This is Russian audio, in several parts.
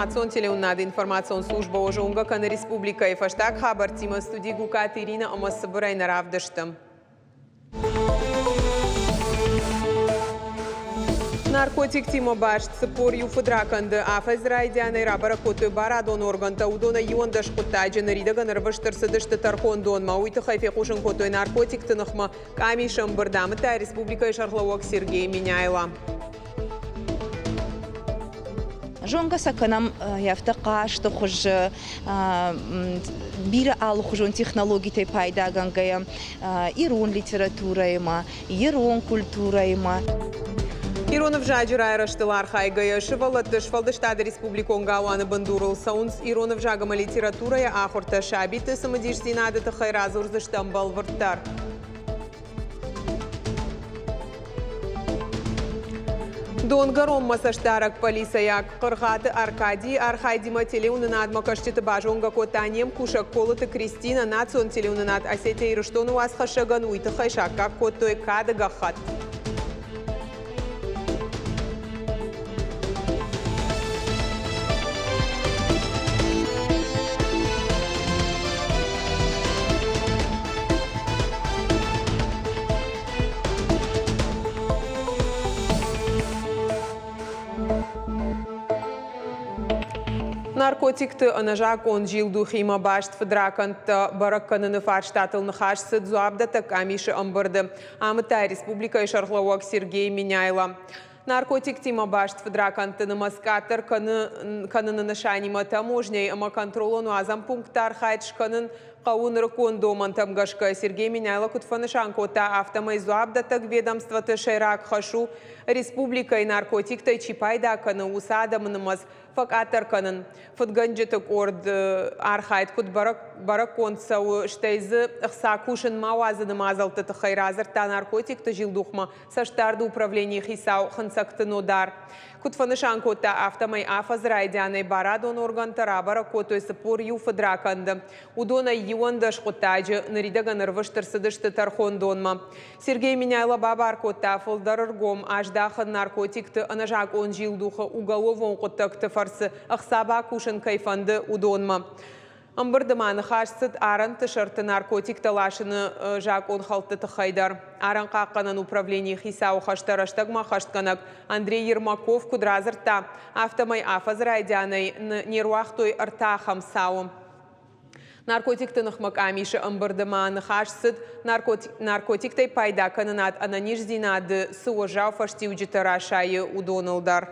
информацион телеуннады информацион служба ожонга каны республика и фаштаг хабар тима студии гукат Ирина Амасыбырай наравдыштым. Наркотик тима башт сыпор юфудраканды афаз райдяны рабара коты барадон органта удона юандаш кутаджи нарида нырвыштыр сыдышты тархон дон мауиты хайфе кушын котой наркотик тынықма камишам бырдамыта республика и шархлауак Сергей Миняйла. Жонга саканам яфтака что хуж бира ал хужон технологии пайда гангая ирон литература има ирон культура има. Иронов жаджирай раштылар хайгая шывалатыш фалдыштады республикон гауаны бандурыл саунс Иронов жагама литературая ахурта шабиты самодишсинады тахайразы урзыштан балвырттар. Донгаром масаштарак полисаяк Кыргаты Аркадий Архайдима телеунынад макашчыты бажонга котанем кушак колыты Кристина национ телеунынад Осетия Ирыштону асхашаган уйты хайшакка коттой кады гахат. Наркотикты анажак он жилду хима башт федраканта баракканını фарштатылны хашсыд зуабдата камиши амбырды. Амытай республика и шархлауак Сергей Миняйла. Наркотик тима башт федракантыны маскатыр каныны нышанима таможней ама контролону азам пункттар хайдш канын қауыныры кондоман тамгашка Сергей Миняйла кутфанышан кота автомай зуабдата ведомстваты шайрак хашу республика и наркотикты чипайда каны усадамынымыз факатар канын футганджеток орд архайт кут баракон сау штейзы ықсакушын мауазыны мазалты тахайразырта наркотикты жилдухма саштарды управление хисау хынсакты нодар. Кутфанышан кота автомай афазрайдяны барадон органтара баракотой сапор юфадраканды. Удона юандаш котаджы наридаган рвыштыр сыдышты тархон донма. Сергей Миняйла бабар кота фолдарыргом аждахан наркотикты анажак он жилдуха уголовон котакты фарсы ахсаба кушын кайфанды удонма. Амбырдыманы хашсыд аран тышырты наркотик талашыны жак он халты тахайдар. Аран қаққанын управление хисау хаштараштагма хаштканак Андрей Ермаков кудразырта. Автомай афазрайдяной неруахтой артахам сауым. Наркотикты нахмак амиши амбырдыманы хашсыд наркотиктай пайда канынат ананиш зинады суожау фаштиуджита рашайы удонылдар.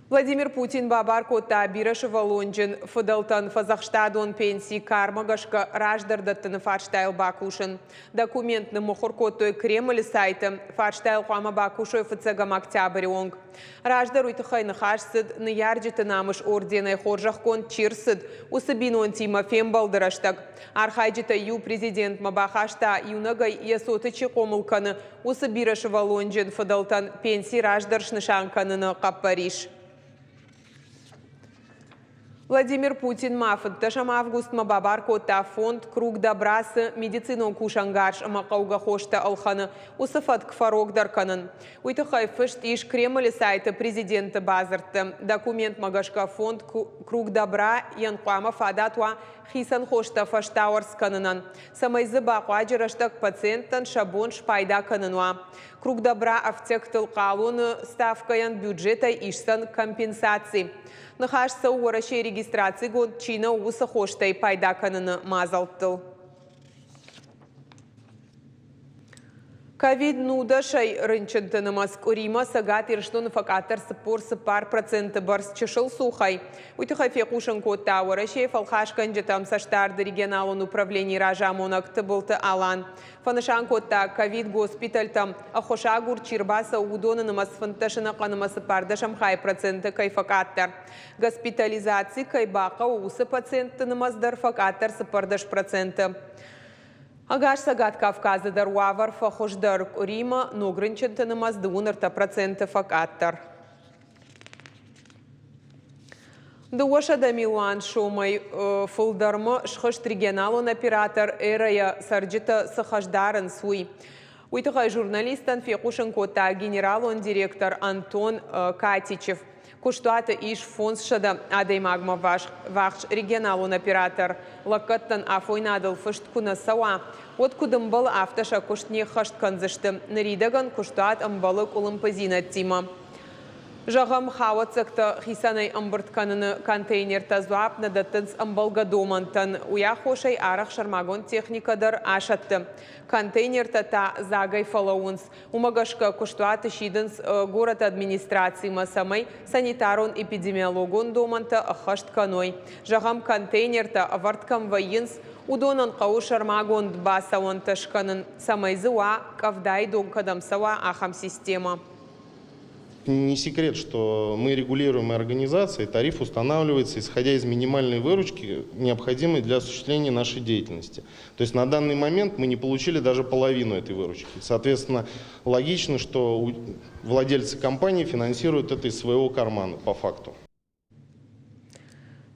Владимир Путин бабар кота бираши Волонжин фыдалтан Фазахштадон пенсии кармагашка раждардаттыны фарштайл бакушын. Документны мохор котой Кремль сайты фарштайл хуама бакушой фыцагам октябрь онг. Раждар уйтыхайны хашсыд ныярджиты намыш орденай хоржах кон чирсыд усыбинон Тимофем балдыраштаг. Архайджита ю президент мабахашта юнагай ясотычы комылканы усы бираши Волонжин фыдалтан пенсии раждаршны шанканыны каппариш. Владимир Путин мафыд ташам август мабабар кота фонд круг добрасы медицину кушангарш мақауга хошта алханы усыфат кфарок дарканын. Уйтыхай фышт иш Кремль сайты президента базырты. Документ магашка фонд круг добра янқуама фадатуа хисан хошта фаштауарс канынан. Самайзы бақуаджираштак пациенттан шабон шпайда канынуа. Круг добра автектыл қалуны ставкаян бюджета ишсан компенсации. Нахашса уарашей регистрации год Чина уса хоштай пайда каныны мазалтыл. Ковид нудашай рынчынтыны маскурима сагат ирштоны факатар сыпор сыпар проценты барс чешыл сухай. Уйтыхай фекушын кота уарашей фалхашкан жетам саштарды регионалон управлений ражамонакты былты алан. Фанышан кота ковид госпиталь там ахошагур чирбаса удоны намасфанташына канымасы пардашам хай проценты кайфакаттар. Госпитализации кайбака усы пациенты намаздар факаттар сыпардаш проценты. Агаш сагат Кавказа даруавар фахождар Рима, но грынчентыны маздуунарта проценты факаттар. Дуоша да Милан шумай фулдарма шхышт регионалон оператор эрая сарджита сахаждарын суй. Уйтыгай журналистан фекушен кота генералон директор Антон Катичев. Куштуата иш фонс шада адей магма вахш регионалун оператор лакаттан афойнадыл фышт куна сауа. От кудымбал афташа куштне хашт канзышты. Наридаган куштуат амбалы кулымпазина тима. Жағам хауат сақты хисанай амбыртканыны контейнер тазуап надаттынс амбалга домантан. Уя хошай арах шармагон техникадар ашатты. Контейнер та загай фалаунс. Умагашка куштуаты шидынс город администрации масамай санитарон эпидемиологон доманта ахашт каной. Жағам контейнер та аварткам воинс удонан қау шармагон дбасауан ташканын самайзыва кавдай донкадам сава ахам система. Не секрет, что мы регулируемая организация, тариф устанавливается, исходя из минимальной выручки, необходимой для осуществления нашей деятельности. То есть на данный момент мы не получили даже половину этой выручки. Соответственно, логично, что владельцы компании финансируют это из своего кармана, по факту.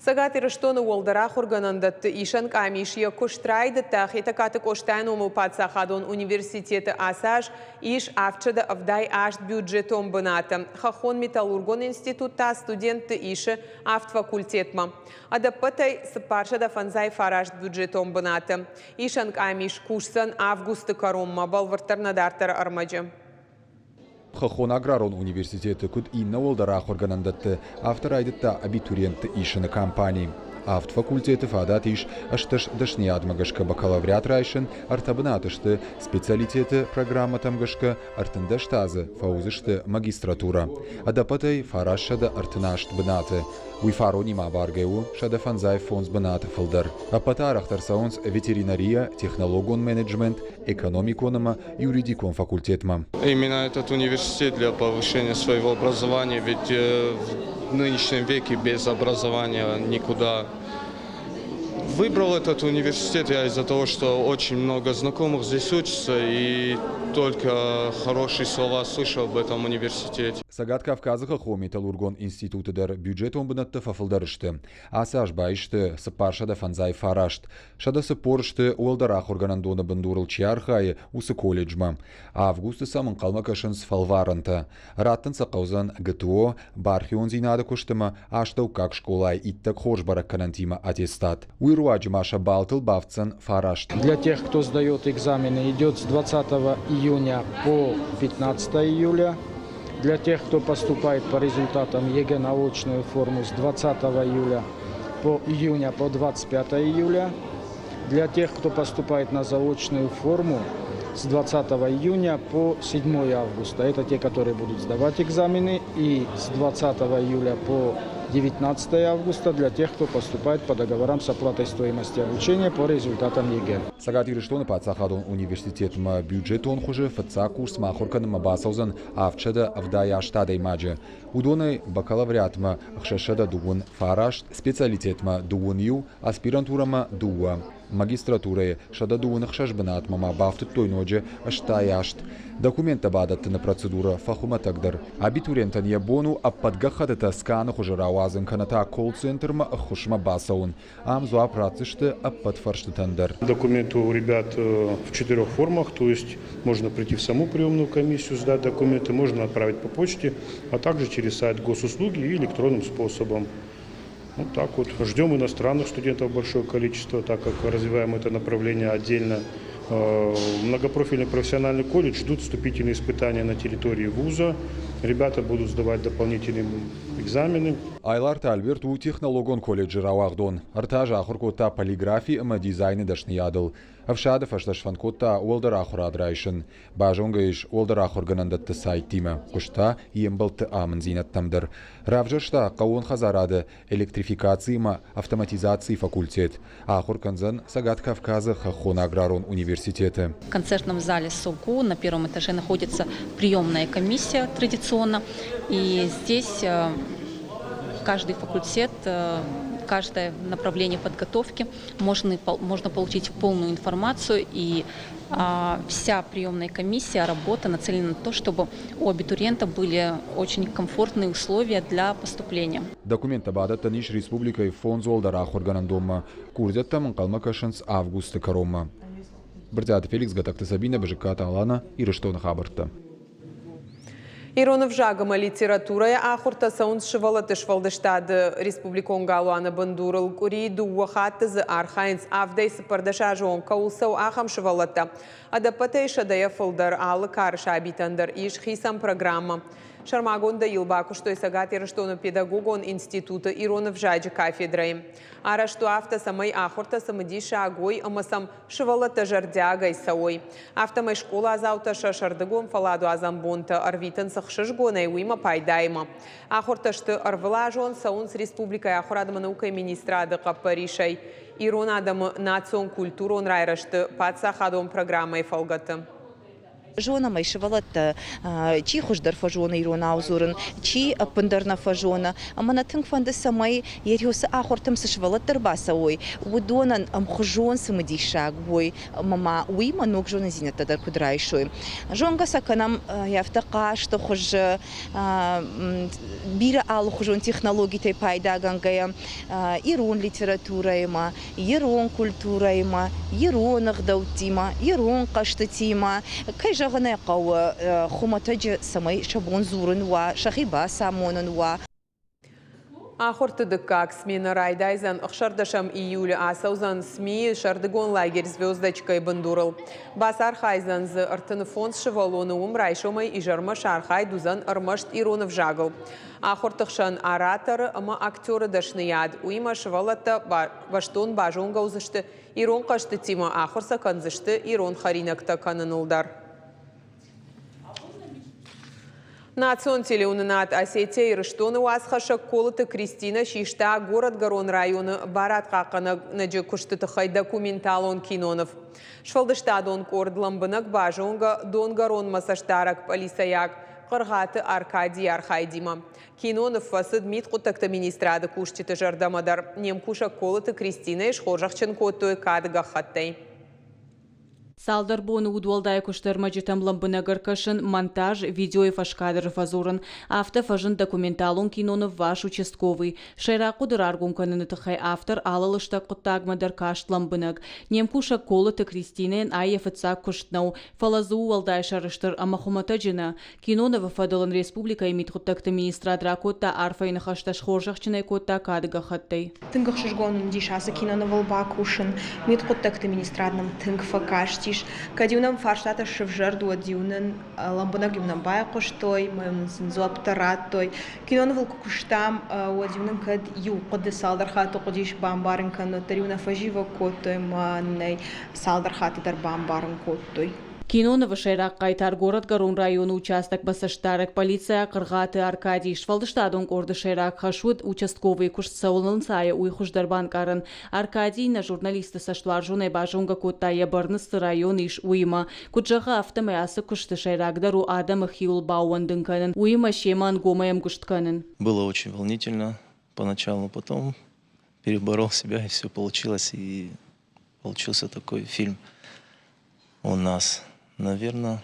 Сагатыр штоны уолдарах органандатты ишан камишия куштрайды тахита каты коштайн умылпатса хадон университеты асаж иш авчада авдай ашт бюджетом быната. Хахон металлургон институтта студенты иши авт факультетма. Адапатай сапаршада фанзай фарашт бюджетом быната. Ишан камиш кушсан августы каромма балвартарнадартар армаджа. Хахон аграрон университеты куд инна уолдарах органандатты автор айдытта абитуриентты ишины компании. Авт факультеты фадат иш ашташ дашни адмагашка бакалавриат райшын артабынатышты специалитеты программа тамгашка артындаш тазы фаузышты магистратура. Адапатай фарашшада артынашт бынаты. Уйфаро нима баргеу шада фанзай фонс бынаты фылдар. Апата арахтарсаунс ветеринария, технологон менеджмент, экономиконома, юридикон факультетма. Именно этот университет для повышения своего образования, ведь в нынешнем веке без образования никуда. Выбрал этот университет я из-за того, что очень много знакомых здесь учатся и только хорошие слова слышал об этом университете. Сагат Кавказа хахо металлургон институты дар бюджетом бынатты фафылдарышты. Асаж байшты сыпаршада фанзай фарашт. Шада сыпорышты уалдарах органандона бандурыл чиархайы усы колледжма. Августы самын қалмакашын сфалваранта. Раттын сақаузан ГТО бархион зинады куштыма аштау как школай иттак хош баракканантима аттестат. Уйруаджи Маша Балтыл бавцан фарашт. Для тех, кто сдает экзамены, идет с 20 июня по 15 июля. Для тех, кто поступает по результатам ЕГЭ на очную форму с 20 июня по 25 июля. Для тех, кто поступает на заочную форму с 20 июня по 7 августа. Это те, которые будут сдавать экзамены. И с 20 июля по 19 августа для тех, кто поступает по договорам с оплатой стоимости обучения по результатам ЕГЭ. Сагат Ирыштоны пацахадон университетма бюджетон хуже фца курс махорканыма басаузан авчада авдая штадой маджи. Удоны бакалавриатма хшашада дугун фарашт специалитетма дугун ю аспирантурама дуа. Магистратуры шада дугун хшашбанат мама бафты тойноджи аштаяшт. Документа бадаттына процедура фахума тагдар. Абитуриентан ябону аппадгахадата сканы хуже рауазын каната колл-центрма хушма басаун. Амзу апрацишты аппадфарштытандар. Документы у ребят в 4 формах, то есть можно прийти в саму приемную комиссию, сдать документы, можно отправить по почте, а также через сайт госуслуги и электронным способом. Вот так вот. Ждем иностранных студентов большое количество, так как развиваем это направление отдельно. Многопрофильный профессиональный колледж ждут вступительные испытания на территории вуза. Ребята будут сдавать дополнительные экзамены. Айларта Альберту технологон колледжи рауахдон. Артажа ахуркота полиграфии ама дизайны дашниядыл. Авшадов ашташфанкота уолдарахур адрайшын. Бажонгайш уолдарахур ганандатты сайтима. Кушта ембалты амын зинаттамдыр. Равжашта қауын хазарады электрификацияма автоматизации факультет. Ахур канзан Сагат Кавказа хахон аграрон университеты. В концертном зале СОГУ на первом этаже находится приемная комиссия традиционно. И здесь каждый факультет, каждое направление подготовки можно получить полную информацию, и вся приемная комиссия, работа нацелена на то, чтобы у абитуриента были очень комфортные условия для поступления. Документа бада Таниш Республика и фонд Золдарах органандома курдятта мынкалмакашын с августа карома. Брдят Феликс Гатакта Сабина Бажиката Алана и Рештона Хабарта. Иронов жагыма литературая ахурта саунс шывалаты швалдыштады республикон галуаны бандурыл кури дуахаттызы архайнс авдайсы пардашажы он каулсау ахам шывалаты. Адапатай шадая фылдар алы карыша абитандар иш хисам программа. Шармагонда Илбакуштой сагатирыштону педагогон института Иронов жаджи кафедрой. Арашту авто самой ахурта самадиша агой амасам шывалата жардягай сауой. Автомай школа азаута шашардыгон фаладу азамбонта арвитан сахшышгонай уйма пайдайма. Ахурташты арвылажон саунс республикай ахурадама наукай министрады қаппаришай. Ирон адамы национ культурон райрашты падсахадон программай фалгаты. Жона майшывалатта чи хуждар фажона ирона аузурын, чи пындарна фажона. Амана тынк фанды самай ерьоса ахортам сышвалаттар баса ой. Удонан амхужон самадишаг ой. Мама уй манок жона зинаттадар кудрайшой. Жонга саканам яфтака что хуж бира ал хужон технологий тай пайда гангая. Ирон литература има, ирон культура има, ирон ағдаутима, ирон каштатима. Кайжа غنى قو خمتج سمي شبون زورن وشخيبة سامونن و آخر تدقاق سمينا رايدايزان اخشردشم июля асаузан СМИ шардыгон лагерь звездочкой бандурал. Басар хайзан з артенфонс шевалоны умрайшомай и жарма шархай дузан армашт Иронов жагал. Ахор тахшан оратор ама актеры дашнияд. Уима шевалата баштон бажонга узышты Ирон кашты тима ахор саканзышты Ирон харинакта кананылдар. Национ телеунынат Осетия и Рыштоны уасхаша колыты Кристина Шишта город Гарон районы Барат қақаны наджы күштіті хай документалон кинонов. Швалдышта дон кордламбынак бажонга дон Гарон масаштарак полисаяк қырғаты Аркадий Архайдима. Кинонов фасы Дмит құттақты министрады күштіті жардамадар. Немкуша колыты Кристина ешхожақчын көттой кадыға хаттай. Салдар боны удвалдай куштырма житамлам бынагар монтаж, видео и фашкадр фазурын, авто фажын документалон кинонов ваш участковый. Шайраку дыраргун канынытыхай автор алалышта құттагмадар каштлам бынаг. Немкуша колыты Кристинен айефыцак куштнау, фалазу уалдай шарыштыр амахумата жина. Кинонова фадылын республика имит құттакты министрадра котта арфайны хашташ хоржақчынай котта кадыга хаттай. Тынгах шишгонун дишасы киноновал бакушын, мит құттакты министрадным тынг факаштиш. Кадиунам фарштата шевжарду адиунан ламбанаг юмнам бая коштой, моим зуаптаратой. Киноновал куштам адиунан кад ю коды салдархату кодиш бамбарын кано тариуна фажива коттой маней салдархаты дар бамбарын коттой. Кинонова шайрак кайтар город Гарон районы участок басаштарек полиция кыргаты Аркадий Швалдыштадон корды шайрак хашуд участковый куштсаулын сая уйхуждарбан карын. Аркадий на журналисты саштуар жунай бажунга коттая барнысты район иш уйма. Куджаға автомаясы кушты шайракдару адамы хиул бауандын канын. Уйма шеман гомаем куштканын. Было очень волнительно поначалу, потом переборол себя и все получилось. И получился такой фильм у нас. Наверное,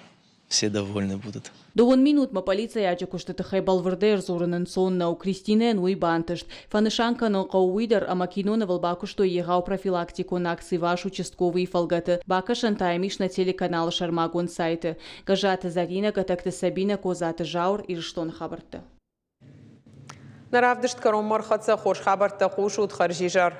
все довольны будут. Довон минут ма полиция яче куштыты хайбалвырдер зорынын сонна у Кристинен уйбантышт. Фанышанканын қауыйдар ама киноновал бакушто егау профилактику наксы ваш участковый фалгаты. Бака шантаймиш на телеканал Шармагон сайты. Гажаты Зарина гатакты Сабина козаты жаур и Рыштон хабарты. Наравдышт карон мархатса хош хабарта хушут харжижар.